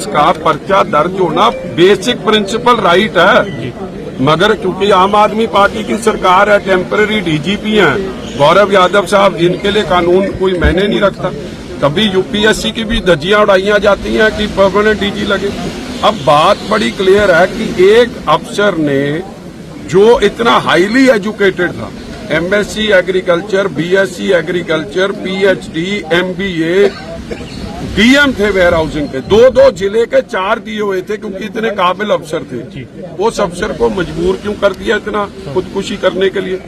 Offence का पर्चा दर्ज होना बेसिक प्रिंसिपल राइट है, मगर क्योंकि आम आदमी पार्टी की सरकार है, टेम्पररी डीजीपी हैं गौरव यादव साहब, इनके लिए कानून कोई मायने नहीं रखता। कभी यूपीएससी की भी धज्जियां उड़ाई जाती हैं कि परमानेंट डीजी लगे। अब बात बड़ी क्लियर है कि एक अफसर ने जो इतना हाईली एजुकेटेड था, MSc agriculture, BSc agriculture, PhD, MBA, DM थे वेयर हाउसिंग के, दो जिले के 4 दिए हुए थे क्योंकि इतने काबिल अफसर थे। उस अफसर को मजबूर क्यों कर दिया इतना खुदकुशी करने के लिए?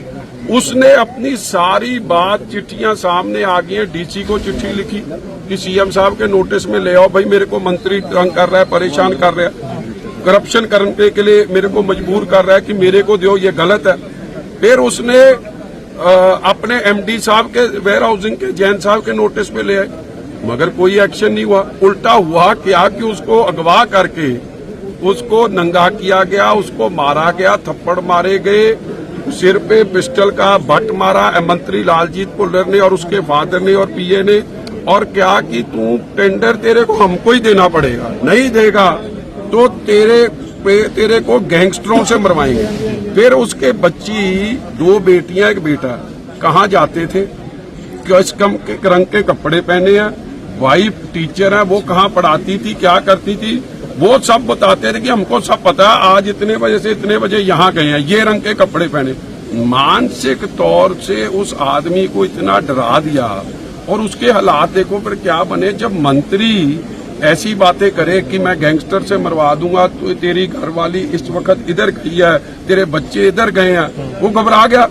उसने अपनी सारी बात, चिट्ठियां सामने आ गई हैं, डीसी को चिट्ठी लिखी कि सीएम साहब के नोटिस में ले आओ भाई, मेरे को मंत्री तंग कर रहा है, परेशान कर रहा है, करप्शन करने के लिए मेरे को मजबूर कर रहा है कि मेरे को दो, ये गलत है। फिर उसने अपने एमडी साहब के वेयर हाउसिंग के जैन साहब के नोटिस में ले आए, मगर कोई एक्शन नहीं हुआ। उल्टा हुआ क्या कि उसको अगवा करके उसको नंगा किया गया, उसको मारा गया, थप्पड़ मारे गए, सिर पे पिस्टल का बट मारा मंत्री लालजीत भुल्लर ने और उसके फादर ने और पीए ने। और क्या कि तू टेंडर तेरे को हमको ही देना पड़ेगा, नहीं देगा तो तेरे को गैंगस्टरों से मरवाएंगे। फिर उसके बच्ची, 2 बेटियां 1 बेटा, कहाँ जाते थे, किस रंग के कपड़े पहने हैं, वाइफ टीचर है, वो कहाँ पढ़ाती थी, क्या करती थी, वो सब बताते थे कि हमको सब पता है, आज इतने बजे से इतने बजे यहाँ गए हैं, ये रंग के कपड़े पहने। मानसिक तौर से उस आदमी को इतना डरा दिया। और उसके हालात देखो फिर क्या बने जब मंत्री ऐसी बातें करे कि मैं गैंगस्टर से मरवा दूंगा, तो तेरी घरवाली इस वक्त इधर गई है, तेरे बच्चे इधर गए हैं। वो घबरा गया।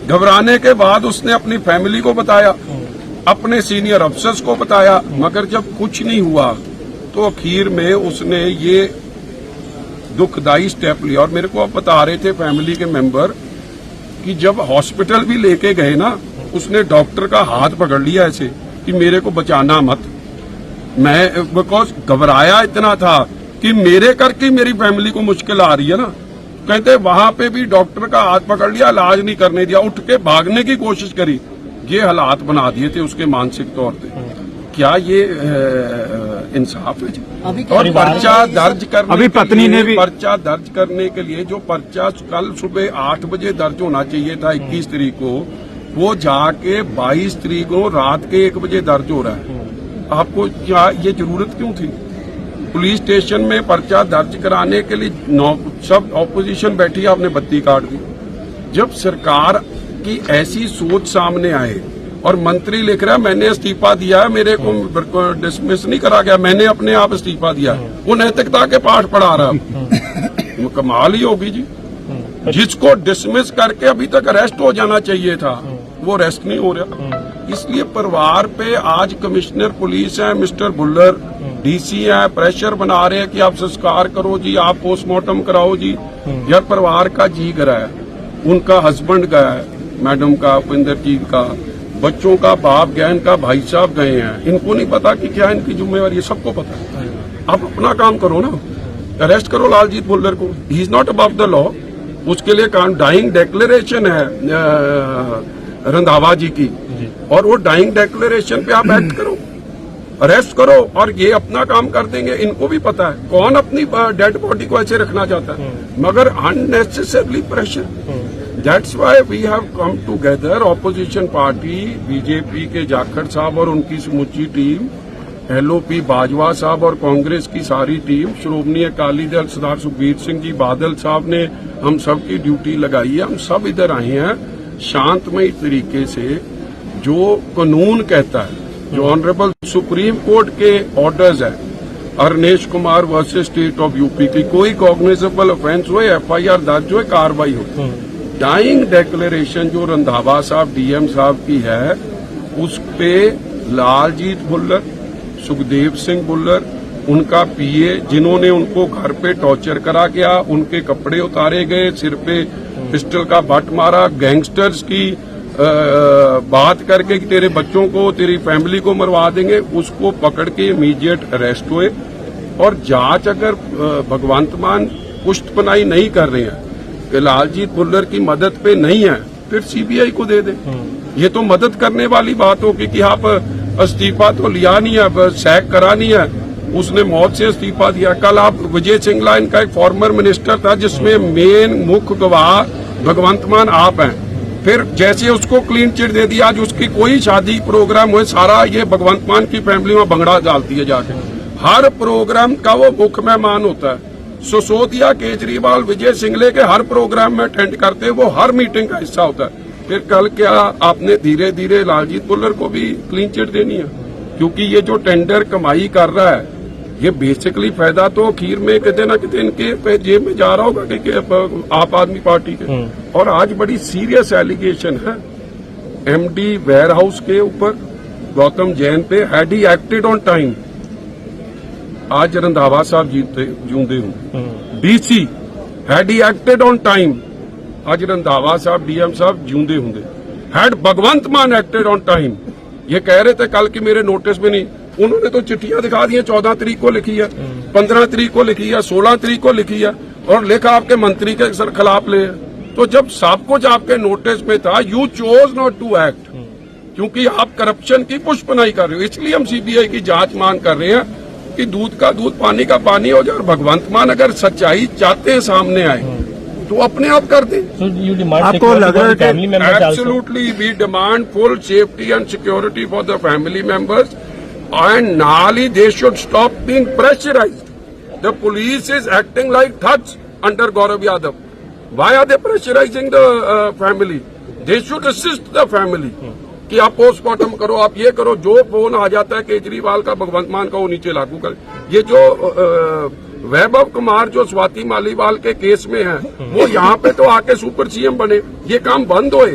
घबराने के बाद उसने अपनी फैमिली को बताया, अपने सीनियर अफसर्स को बताया, मगर जब कुछ नहीं हुआ तो आखिर में उसने ये दुखदायी स्टेप लिया। और मेरे को अब बता रहे थे फैमिली के मेंबर कि जब हॉस्पिटल भी लेके गए ना, उसने डॉक्टर का हाथ पकड़ लिया ऐसे कि मेरे को बचाना मत। मैं बिकॉज घबराया इतना था कि मेरे करके मेरी फैमिली को मुश्किल आ रही है ना। कहते वहां पे भी डॉक्टर का हाथ पकड़ लिया, इलाज नहीं करने दिया, उठ के भागने की कोशिश करी। ये हालात बना दिए थे उसके मानसिक तौर पे। क्या ये इंसाफ है जी? और पर्चा दर्ज करने, अभी पत्नी ने भी पर्चा दर्ज करने के लिए जो पर्चा कल सुबह 8 बजे दर्ज होना चाहिए था 21 तारीख को, वो जाके 22 तारीख को रात के 1 बजे दर्ज हो रहा है। आपको क्या ये जरूरत क्यों थी? पुलिस स्टेशन में पर्चा दर्ज कराने के लिए सब ऑपोजिशन बैठी, आपने बत्ती काट दी। जब सरकार की ऐसी सोच सामने आए और मंत्री लिख रहा है मैंने इस्तीफा दिया है, मेरे को डिसमिस नहीं करा गया, मैंने अपने आप इस्तीफा दिया, वो नैतिकता के पाठ पढ़ा रहा। कमाल ही होगी जी। जिसको डिसमिस करके अभी तक अरेस्ट हो जाना चाहिए था, वो अरेस्ट नहीं हो रहा। इसलिए परिवार पे आज कमिश्नर पुलिस है मिस्टर भुल्लर, डीसी है, प्रेशर बना रहे हैं कि आप संस्कार करो जी, आप पोस्टमार्टम कराओ जी। यार परिवार का जी गया है, उनका हस्बैंड गया है, मैडम का, उपिंदरजीत का, बच्चों का बाप गया, इनका भाई साहब गए हैं। इनको नहीं पता कि क्या इनकी जिम्मेवारी है, सबको पता है। आप अपना काम करो ना, अरेस्ट करो लालजीत भुल्लर को, he is not above the law. उसके लिए काम डाइंग डिक्लेरेशन है रंधावा जी की, और वो डाइंग डिक्लेरेशन पे आप एक्ट करो, अरेस्ट करो, और ये अपना काम कर देंगे। इनको भी पता है कौन अपनी डेड बॉडी को ऐसे रखना चाहता है, मगर unnecessarily pressure. That's why we have come together, opposition party, BJP के जाखड़ साहब और उनकी समूची टीम, एलओपी बाजवा साहब और कांग्रेस की सारी टीम, श्रोमणी अकाली दल सरदार सुखबीर सिंह जी बादल साहब ने हम सब की ड्यूटी लगाई है। हम सब इधर आए हैं शांतमयी तरीके से। जो कानून कहता है, जो ऑनरेबल सुप्रीम कोर्ट के ऑर्डर्स है, Arnesh Kumar versus state of UP की कोई कॉग्निजेबल ऑफेंस हो, एफआईआर दर्ज हो, कार्रवाई हो। डाइंग डिक्लेरेशन जो रंधावा साहब डीएम साहब की है, उस पे लालजीत भुल्लर, सुखदेव सिंह भुल्लर, उनका पीए, जिन्होंने उनको घर पे टॉर्चर करा गया, उनके कपड़े उतारे गए, सिर पे पिस्टल का बट मारा, गैंगस्टर्स की बात करके कि तेरे बच्चों को, तेरी फैमिली को मरवा देंगे, उसको पकड़ के इमीडिएट अरेस्ट हुए। और जांच अगर भगवंत मान पुष्टपनाई नहीं कर रहे हैं कि लालजीत भुल्लर की मदद पे नहीं है, फिर सीबीआई को दे दे। ये तो मदद करने वाली बात होगी कि आप इस्तीफा तो लिया नहीं है, सैक करा नहीं है, उसने मौत से इस्तीफा दिया। कल आप विजय सिंगला इनका एक फॉर्मर मिनिस्टर था जिसमें मेन मुख्य गवाह भगवंत मान आप हैं। फिर जैसे उसको क्लीन चिट दे दिया, आज उसकी कोई शादी प्रोग्राम हुए सारा ये भगवंत मान की फैमिली में भंगड़ा डालती है जाके। हर प्रोग्राम का वो मुख्य मेहमान होता है। सिसोदिया, केजरीवाल, विजय सिंगले के हर प्रोग्राम में अटेंड करते हैं, वो हर मीटिंग का हिस्सा होता है। फिर कल क्या आपने धीरे धीरे लालजीत बुल्लर को भी क्लीन चिट देनी है? क्योंकि ये जो टेंडर कमाई कर रहा है, ये बेसिकली फायदा तो अखीर में कितने ना कितने इनके जेब में जा रहा होगा कि आप आदमी पार्टी के। और आज बड़ी सीरियस एलिगेशन है एमडी वेयर हाउस के ऊपर गौतम जैन पे, had he acted on time आज रंधावा साहब जूंदे हूं। DC had he acted on time आज रंधावा साहब डीएम साहब जूंदे होंगे। हैड भगवंत मान एक्टेड ऑन टाइम, ये कह रहे थे कल की मेरे नोटिस में नहीं, उन्होंने तो चिट्ठियां दिखा दी हैं। 14 तारीख को लिखी है, 15 तारीख को लिखी है, 16 तारीख को लिखी है और लिखा आपके मंत्री के खिलाफ ले। तो जब सब कुछ आपके नोटिस में था, you chose not to act, क्योंकि आप करप्शन की पुष्पनाई कर रहे हो। इसलिए हम सीबीआई की जांच मांग कर रहे हैं कि दूध का दूध पानी का पानी हो जाए। और भगवंत मान अगर सच्चाई चाहते हैं सामने आए तो अपने आप कर दें। आपको लग रहा है कि absolutely we demand full safety and security for the family members and नाली they should stop being pressurised. The police is acting like thugs under Gaurav Yadav. Why are they pressurising the family? They should assist the family कि आप postmortem करो, आप ये करो। जो phone आ जाता है केजरीवाल का, भगवंत मान का, वो नीचे लागू कर। ये जो वैभव कुमार जो स्वाति मालीवाल के केस में है, वो यहाँ पे तो आके सुपर सीएम बने, ये काम बंद होए।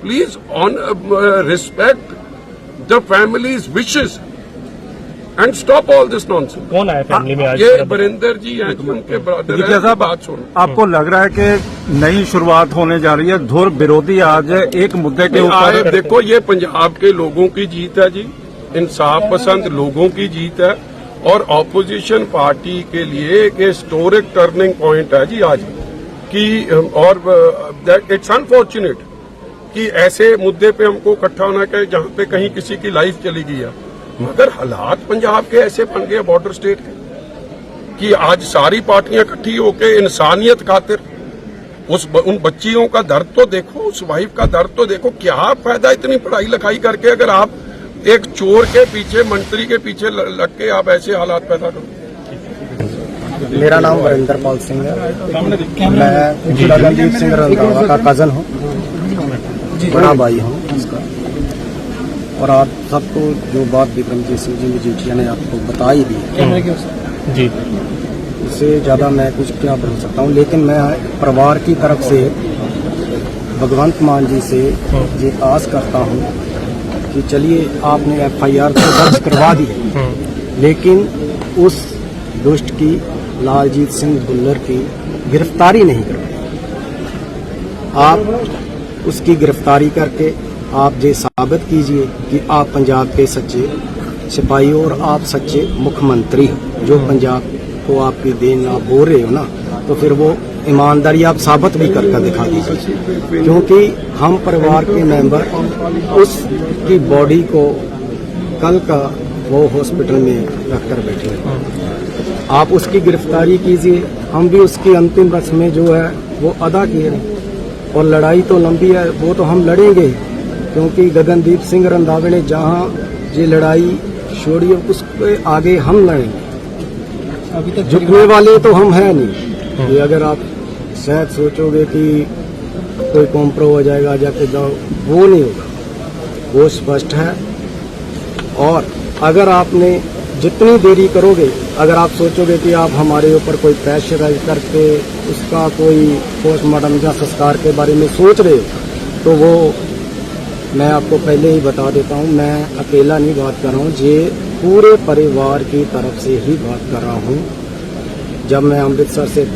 Please on respect the families wishes and stop all this nonsense. कौन आया फैमिली में आज? ये बरिंदर जी हैं, उनके ब्रदर हैं। बात सुनो, आपको लग रहा है कि नई शुरुआत होने जा रही है? धुर विरोधी आज एक मुद्दे के ऊपर। देखो, ये पंजाब के लोगों की जीत है जी, इंसाफ पसंद लोगों की जीत है और ऑपोजिशन पार्टी के लिए एक हिस्टोरिक टर्निंग पॉइंट है जी आज कि। और इट्स अनफॉर्चुनेट कि ऐसे मुद्दे पे हमको इकट्ठा होना चाहिए जहां पे कहीं किसी की लाइफ चली गई है। मगर हालात पंजाब के ऐसे बन गए बॉर्डर स्टेट के कि आज सारी पार्टियां इकट्ठी होकर इंसानियत खातिर उन बच्चियों का दर्द तो देखो, उस वाइफ का दर्द तो देखो। क्या फायदा इतनी पढ़ाई लिखाई करके अगर आप एक चोर के पीछे, मंत्री के पीछे लग के आप ऐसे हालात पैदा करो। मेरा नाम वरिंदर पाल सिंह है। मैं गगनदीप सिंह रंधावा का कजन हूँ, बड़ा भाई हूँ उसका। और आप सबको जो बात विक्रमजीत सिंह जी मजीठिया ने आपको बताई दी जी, उससे ज्यादा मैं कुछ क्या बोल सकता हूँ। लेकिन मैं परिवार की तरफ से भगवंत मान जी से ये आस करता हूँ कि चलिए आपने एफआईआर तो दर्ज करवा दी है, लेकिन उस दुष्ट की, लालजीत सिंह बुल्लर की गिरफ्तारी नहीं करवाई। आप उसकी गिरफ्तारी करके आप ये साबित कीजिए कि आप पंजाब के सच्चे सिपाही हो और आप सच्चे मुख्यमंत्री हो। जो पंजाब को आपकी देन आप बोल रहे हो ना, तो फिर वो ईमानदारी आप साबित भी करके दिखा दीजिए। क्योंकि हम परिवार के मेंबर उसकी बॉडी को कल का वो हॉस्पिटल में रखकर बैठे हैं। आप उसकी गिरफ्तारी कीजिए, हम भी उसकी अंतिम रस्में जो है वो अदा किए। और लड़ाई तो लंबी है, वो तो हम लड़ेंगे, क्योंकि गगनदीप सिंह रंधावे ने जहां ये लड़ाई छोड़ी उसके आगे हम लड़ेंगे। अभी तक झुकने वाले तो हम हैं नहीं। कि अगर आप शायद सोचोगे कि कोई कॉम्प्रो हो जाएगा जाके जाओ, वो नहीं होगा, वो स्पष्ट है। और अगर आपने जितनी देरी करोगे, अगर आप सोचोगे कि आप हमारे ऊपर कोई प्रेशराइज करके उसका कोई पोस्टमार्टम या संस्कार के बारे में सोच रहे हो, तो वो मैं आपको पहले ही बता देता हूँ, मैं अकेला नहीं बात कर रहा हूँ, ये पूरे परिवार की तरफ से ही बात कर रहा हूँ। जब मैं अमृतसर से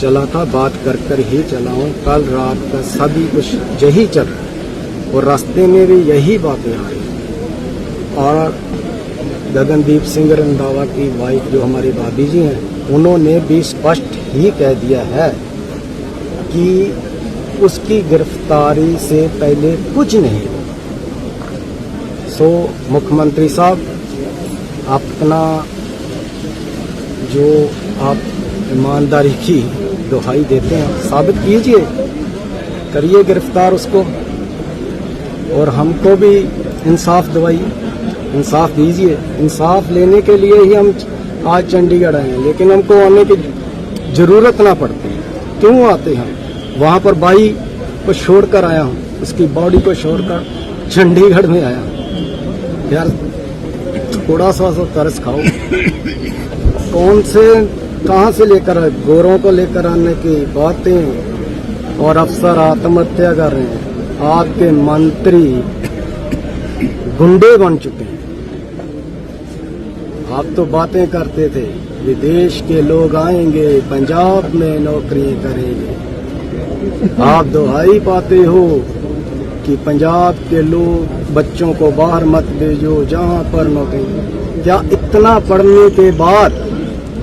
चला था, बात कर ही चला हूँ। कल रात का सभी कुछ यही चल रहा और रास्ते में भी यही बातें आ रही। और गगनदीप सिंह रंधावा की वाइफ जो हमारी भाभी जी हैं, उन्होंने भी स्पष्ट ही कह दिया है कि उसकी गिरफ्तारी से पहले कुछ नहीं। सो मुख्यमंत्री साहब, अपना जो आप ईमानदारी की दुहाई देते हैं साबित कीजिए, करिए गिरफ्तार उसको, और हमको भी इंसाफ दिवाइए, इंसाफ दीजिए। इंसाफ लेने के लिए ही हम आज चंडीगढ़ आए हैं, लेकिन हमको आने की जरूरत ना पड़ती। क्यों आते हैं? वहाँ पर भाई को छोड़कर आया हूँ, उसकी बॉडी को छोड़कर चंडीगढ़ में आया हूँ। यार थोड़ा सा तो तरस खाओ। कौन से कहाँ से लेकर आए? गोरों को लेकर आने की बातें, और अफसर आत्महत्या कर रहे हैं। आपके मंत्री गुंडे बन चुके हैं। आप तो बातें करते थे विदेश के लोग आएंगे, पंजाब में नौकरी करेंगे। आप दुहाई पाते हो कि पंजाब के लोग बच्चों को बाहर मत भेजो, जहां पर नौकरी। क्या इतना पढ़ने के बाद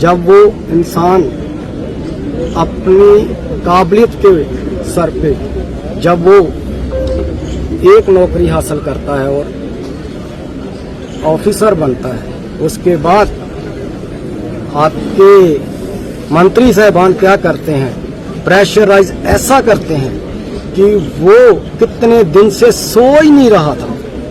जब वो इंसान अपनी काबिलियत के सर पे जब वो एक नौकरी हासिल करता है और ऑफिसर बनता है, उसके बाद आपके मंत्री साहबान क्या करते हैं? प्रेशराइज ऐसा करते हैं कि वो कितने दिन से सो ही नहीं रहा था।